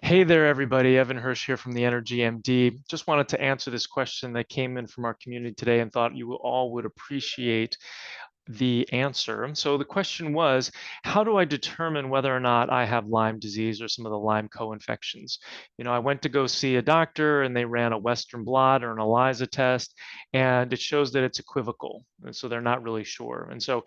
Hey there, everybody. Evan Hirsch here from the Energy MD. Just wanted to answer this question that came in from our community today and thought you all would appreciate the answer. So the question was, how do I determine whether or not I have Lyme disease or some of the Lyme co-infections? I went to go see a doctor and they ran a Western blot or an ELISA test, and it shows that it's equivocal. And so they're not really sure. And so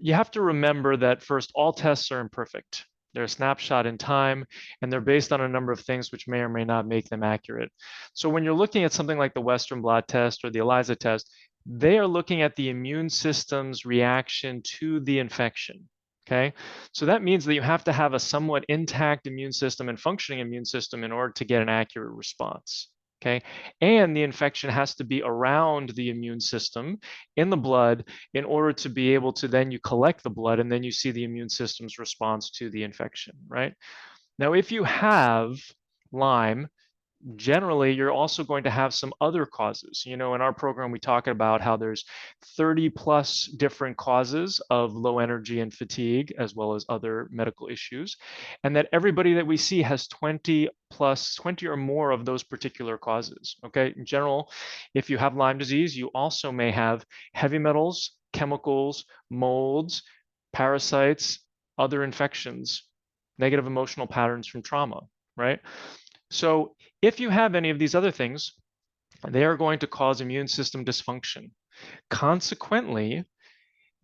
you have to remember that first, all tests are imperfect. They're a snapshot in time, and they're based on a number of things which may or may not make them accurate. So when you're looking at something like the Western blot test or the ELISA test, they are looking at the immune system's reaction to the infection. Okay, so that means that you have to have a somewhat intact immune system and functioning immune system in order to get an accurate response. Okay, and the infection has to be around the immune system in the blood in order to be able to then you collect the blood and then you see the immune system's response to the infection, right? Now, if you have Lyme, generally you're also going to have some other causes. In our program, we talk about how there's 30 plus different causes of low energy and fatigue, as well as other medical issues, and that everybody that we see has 20 or more of those particular causes. Okay, in general, if you have Lyme disease, you also may have heavy metals, chemicals, molds, parasites, other infections, negative emotional patterns from trauma, right? So if you have any of these other things, they are going to cause immune system dysfunction. Consequently,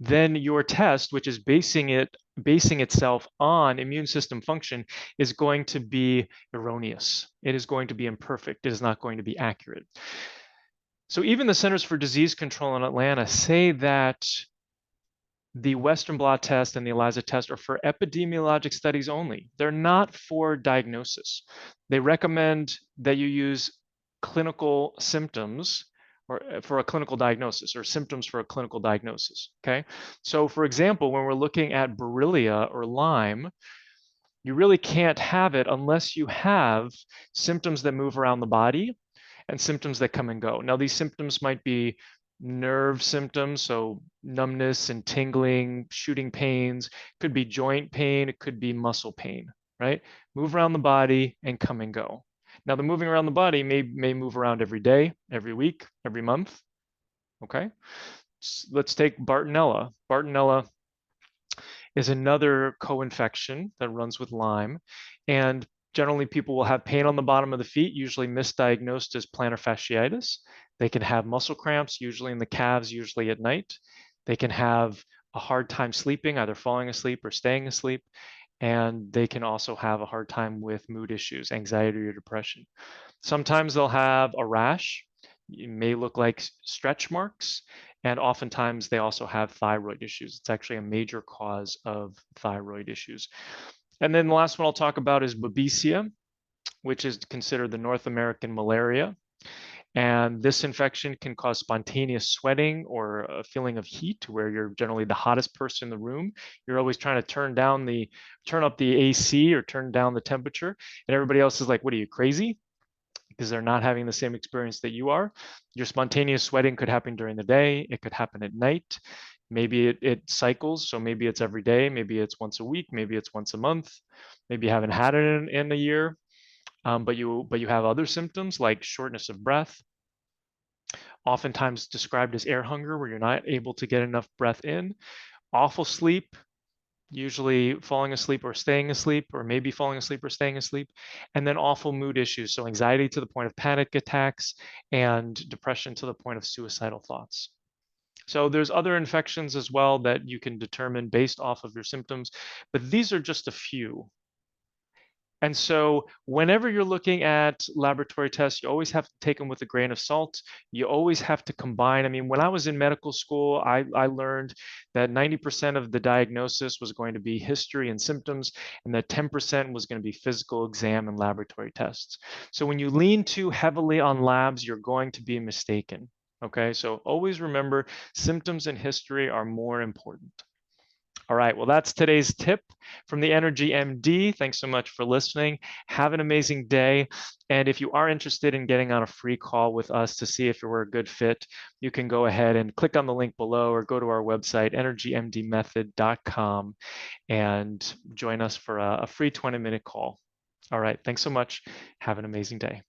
then your test, which is basing itself on immune system function, is going to be erroneous. It is going to be imperfect. It is not going to be accurate. So even the Centers for Disease Control in Atlanta say that the Western blot test and the ELISA test are for epidemiologic studies only. They're not for diagnosis. They recommend that you use clinical symptoms or for a clinical diagnosis, or symptoms for a clinical diagnosis, okay? So for example, when we're looking at Borrelia or Lyme, you really can't have it unless you have symptoms that move around the body and symptoms that come and go. Now, these symptoms might be nerve symptoms, so numbness and tingling, shooting pains, could be joint pain, it could be muscle pain, right? Move around the body and come and go. Now, the moving around the body may move around every day, every week, every month, okay? Let's take Bartonella. Bartonella is another co-infection that runs with Lyme, and generally people will have pain on the bottom of the feet, usually misdiagnosed as plantar fasciitis. They can have muscle cramps, usually in the calves, usually at night. They can have a hard time sleeping, either falling asleep or staying asleep. And they can also have a hard time with mood issues, anxiety or depression. Sometimes they'll have a rash. It may look like stretch marks. And oftentimes they also have thyroid issues. It's actually a major cause of thyroid issues. And then the last one I'll talk about is Babesia, which is considered the North American malaria. And this infection can cause spontaneous sweating or a feeling of heat where you're generally the hottest person in the room. You're always trying to turn up the AC or turn down the temperature. And everybody else is like, what are you, crazy? Because they're not having the same experience that you are. Your spontaneous sweating could happen during the day. It could happen at night. Maybe it cycles. So maybe it's every day. Maybe it's once a week. Maybe it's once a month. Maybe you haven't had it in a year. But you have other symptoms like shortness of breath, oftentimes described as air hunger, where you're not able to get enough breath in, awful sleep, usually falling asleep or staying asleep, or maybe falling asleep or staying asleep, and then awful mood issues. So anxiety to the point of panic attacks and depression to the point of suicidal thoughts. So there's other infections as well that you can determine based off of your symptoms, but these are just a few. And so whenever you're looking at laboratory tests, you always have to take them with a grain of salt. You always have to combine. I mean, when I was in medical school, I learned that 90% of the diagnosis was going to be history and symptoms, and that 10% was going to be physical exam and laboratory tests. So when you lean too heavily on labs, you're going to be mistaken. Okay, so always remember symptoms and history are more important. All right, well, that's today's tip from the Energy MD. Thanks so much for listening. Have an amazing day. And if you are interested in getting on a free call with us to see if you're a good fit, you can go ahead and click on the link below or go to our website, energymdmethod.com, and join us for a free 20-minute call. All right. Thanks so much. Have an amazing day.